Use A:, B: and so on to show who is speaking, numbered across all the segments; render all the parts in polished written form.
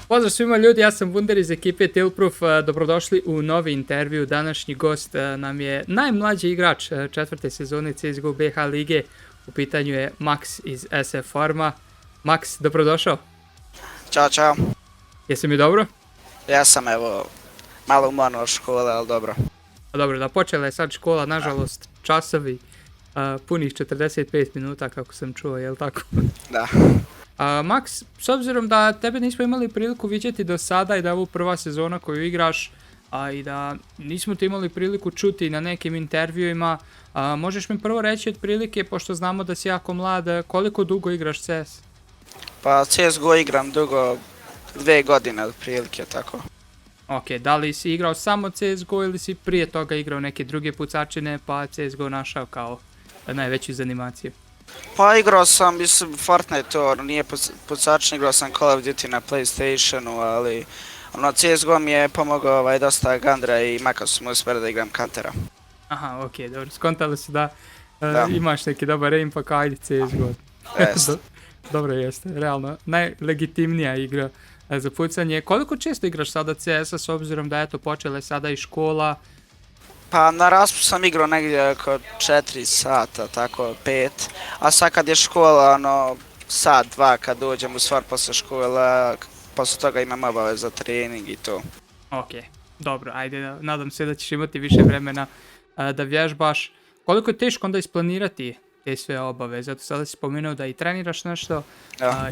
A: Pozdrav svima ljudi, ja sam Wunder iz ekipe Tilproof, dobrodošli u novi intervju. Današnji gost nam je najmlađi igrač četvrte sezone CSGO BH lige, u pitanju je Max iz SF Farma. Max, dobrodošao.
B: Ćao, čao.
A: Jesi mi dobro?
B: Ja sam evo malo umorno od škole, ali dobro.
A: Dobro, da počela je sad škola, nažalost časovi punih 45 minuta kako sam čuo, jel tako?
B: Da.
A: Max, s obzirom da tebe nismo imali priliku vidjeti do sada i da je ovo prva sezona koju igraš, a i da nismo te imali priliku čuti na nekim intervjuima, možeš mi prvo reći otprilike, pošto znamo da si jako mlad, koliko dugo igraš CS?
B: Pa CSGO igram dugo, 2 godine otprilike, tako.
A: Ok, da li si igrao samo CSGO ili si prije toga igrao neke druge pucačine pa CSGO našao kao najveću zanimaciju?
B: Pa igrao sam, mislim, Fortnite to nije pucačin, igrao sam Call of Duty na PlayStationu, ali CSGO mi je pomogao dosta Gandra i makar sam uspio da igram Kantera.
A: Aha, ok, dobro, skontali su da imaš neki dobar aim pa kao ajde CSGO. Dobro jeste, realno, najlegitimnija igra za pucanje. Koliko često igraš sada CS-a s obzirom da eto počela je sada i škola?
B: Pa na raspu sam igrao negdje oko 4 sata, tako 5, a sad kad je škola, sat, 2 kad dođem u stvar posle škola, posle toga imam obavez za trening i to.
A: Ok, dobro, ajde, nadam se da ćeš imati više vremena da vježbaš. Koliko je teško onda isplanirati te sve obaveze? Zato sada si spomenuo da i treniraš nešto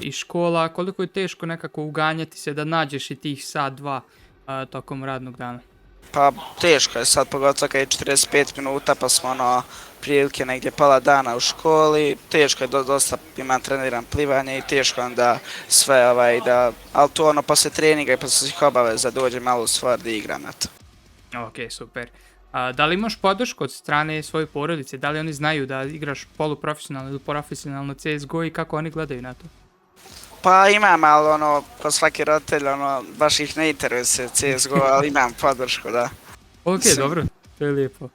A: i škola, koliko je teško nekako uganjati se da nađeš i tih sat, 2 tokom radnog dana?
B: Pa teško je sad, pogotovo kad je 45 minuta pa smo prilike negdje pola dana u školi, teško je dosta, imam treniram plivanje i teško onda sve ali to poslije treninga i poslije svih obaveza dođe malo u stvar da igram na to.
A: Ok, super. Da li imaš podršku od strane svoje porodice? Da li oni znaju da igraš poluprofesionalno ili profesionalno CSGO i kako oni gledaju na to?
B: Pa imam, ali ko svaki roditelj, baš ih ne interesuje CSGO, ali imam podršku, da.
A: Ok, dobro, to je lijepo.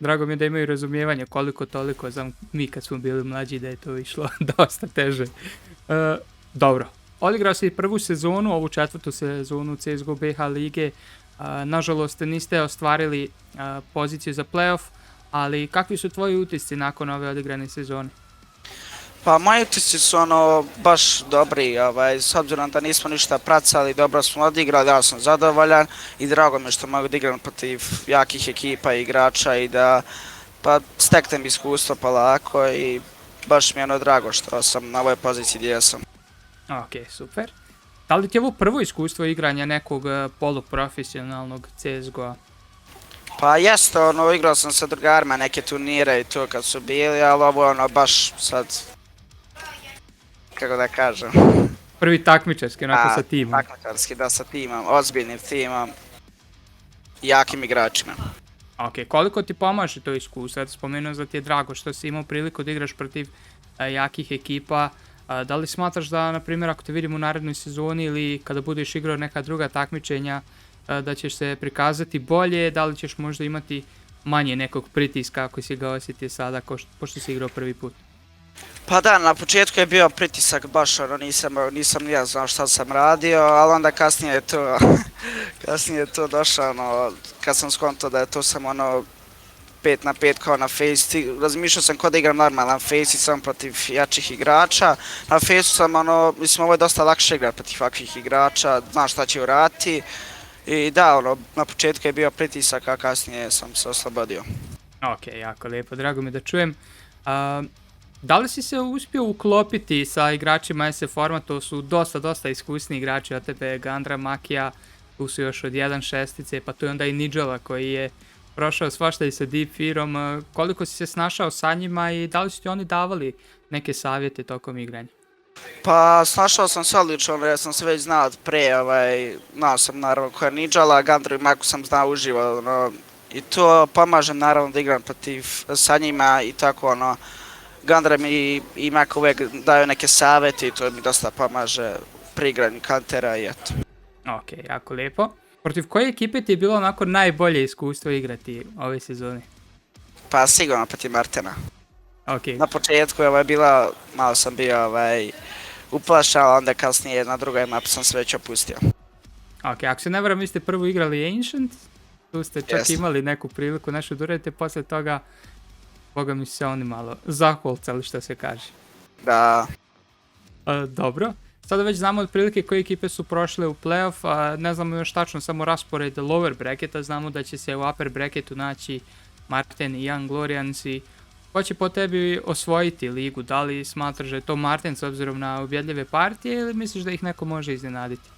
A: Drago mi je da imaju razumijevanje koliko toliko, znam mi kad smo bili mlađi da je to išlo dosta teže. Dobro, odigrao si prvu sezonu, ovu četvrtu sezonu CSGO BH lige. Nažalost niste ostvarili poziciju za playoff, ali kakvi su tvoji utisci nakon ove odigrane sezone?
B: Pa moji utisci su baš dobri, s obzirom da nismo ništa pracali, dobro smo odigrali, ja sam zadovoljan i drago mi je što mogu da igram protiv jakih ekipa i igrača i da steknem iskustvo polako i baš mi je drago što sam na ovoj poziciji gdje sam.
A: Ok, super. Da li ti je ovo prvo iskustvo igranja nekog poluprofesionalnog CSGO-a?
B: Pa jeste, igrao sam sa drugarima neke turnire i to kad su bili, ali ovo baš sad, kako da kažem.
A: Prvi takmičarski, onako sa timom.
B: Takmičarski, da, sa timom, ozbiljnim timom i jakim igračima.
A: Ok, koliko ti pomaže to iskustvo? Ja spomenuo da ti je drago što si imao priliku da igraš protiv jakih ekipa. Da li smatraš da, na primjer, ako te vidimo u narednoj sezoni ili kada budeš igrao neka druga takmičenja, da ćeš se prikazati bolje, da li ćeš možda imati manje nekog pritiska ako si ga osjetio sada, pošto si igrao prvi put?
B: Pa da, na početku je bio pritisak, baš nisam ni ja znao šta sam radio, ali onda kasnije je to došao, kad sam skontao da je to samo 5 na 5 kao na face, razmišljao sam kao da igram normalan face i sam protiv jačih igrača. Na face sam, mislim, ovo je dosta lakše igrati protiv ovakvih igrača, znaš šta će uraditi. I da, na početku je bio pritisak, a kasnije sam se oslobodio.
A: Ok, jako lijepo, drago mi da čujem. Da li si se uspio uklopiti sa igračima SF Farma? To su dosta iskusni igrači, od tebe Gandra, Makija, tu su još od 1.6, pa tu je onda i Nidžala koji je prošao svašta i sa Deep Fearom. Koliko si se snašao sa njima i da li su ti oni davali neke savjete tokom igranja?
B: Pa snašao sam se odlično, jer sam se već znao od pre, znao sam naravno koja je Nidžala, Gandru i Maku sam znao uživo, i to pomaže naravno da igram sa njima i tako, Gandra mi i Mak uvijek daju neke savjete i to mi dosta pomaže pri igranju Kantera i eto.
A: Ok, jako lijepo. Protiv koje ekipe ti je bilo onako najbolje iskustvo igrati ove sezone?
B: Pa sigurno protiv Martena.
A: Ok.
B: Na početku je bila, malo sam bio uplašao, a onda kasnije na drugoj mapi sam se već opustio.
A: Ok, ako se ne varam, vi ste prvo igrali Ancient, tu ste čak
B: Yes.
A: imali neku priliku nešto da uradite, poslije toga, boga mi se oni malo zakolcali, što se kaže.
B: Da,
A: Dobro, sada već znamo otprilike koje ekipe su prošle u playoff, a ne znamo još tačno samo raspored lower bracketa, znamo da će se u upper bracketu naći Martin i Young Glorians i ko će po tebi osvojiti ligu, da li smatraš da je to Martin s obzirom na ubjedljive partije ili misliš da ih neko može iznenaditi?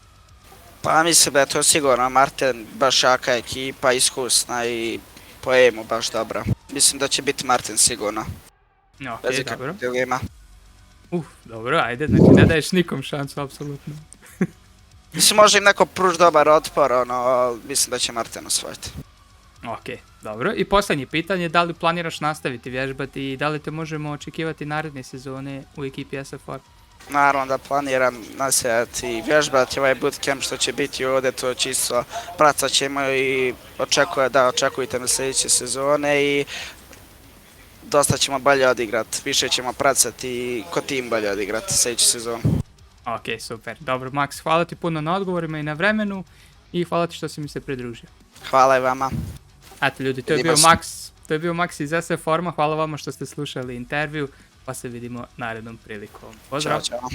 B: pa mislim da je to sigurno Martin baš jaka ekipa, iskusna i po aimu baš dobra. Mislim da će biti Martin sigurno,
A: Ok,
B: bez
A: dobro.
B: ikakvog dilema.
A: Dobro, ajde, znači ne daješ nikom šansu, apsolutno.
B: Mislim, može im neko pruž dobar otpor, ali mislim da će Martin osvojiti.
A: Ok, dobro. I posljednje pitanje, da li planiraš nastaviti vježbati i da li te možemo očekivati naredne sezone u ekipi SF4?
B: Naravno da planiram nasjeti i vježbati ovaj bootcamp što će biti ovdje, to čisto pracat ćemo i očekujte me sljedeće sezone i dosta ćemo bolje odigrati, više ćemo pracati i ko tim bolje odigrati sljedeću sezonu.
A: Ok, super. Dobro, Max, hvala ti puno na odgovorima i na vremenu i hvala ti što si mi se pridružio.
B: Hvala i vama.
A: Eto ljudi, to je bio Max iz SF Forma, hvala vama što ste slušali intervju, pa se vidimo narednom prilikom. Pozdrav!
B: Ćao, čao.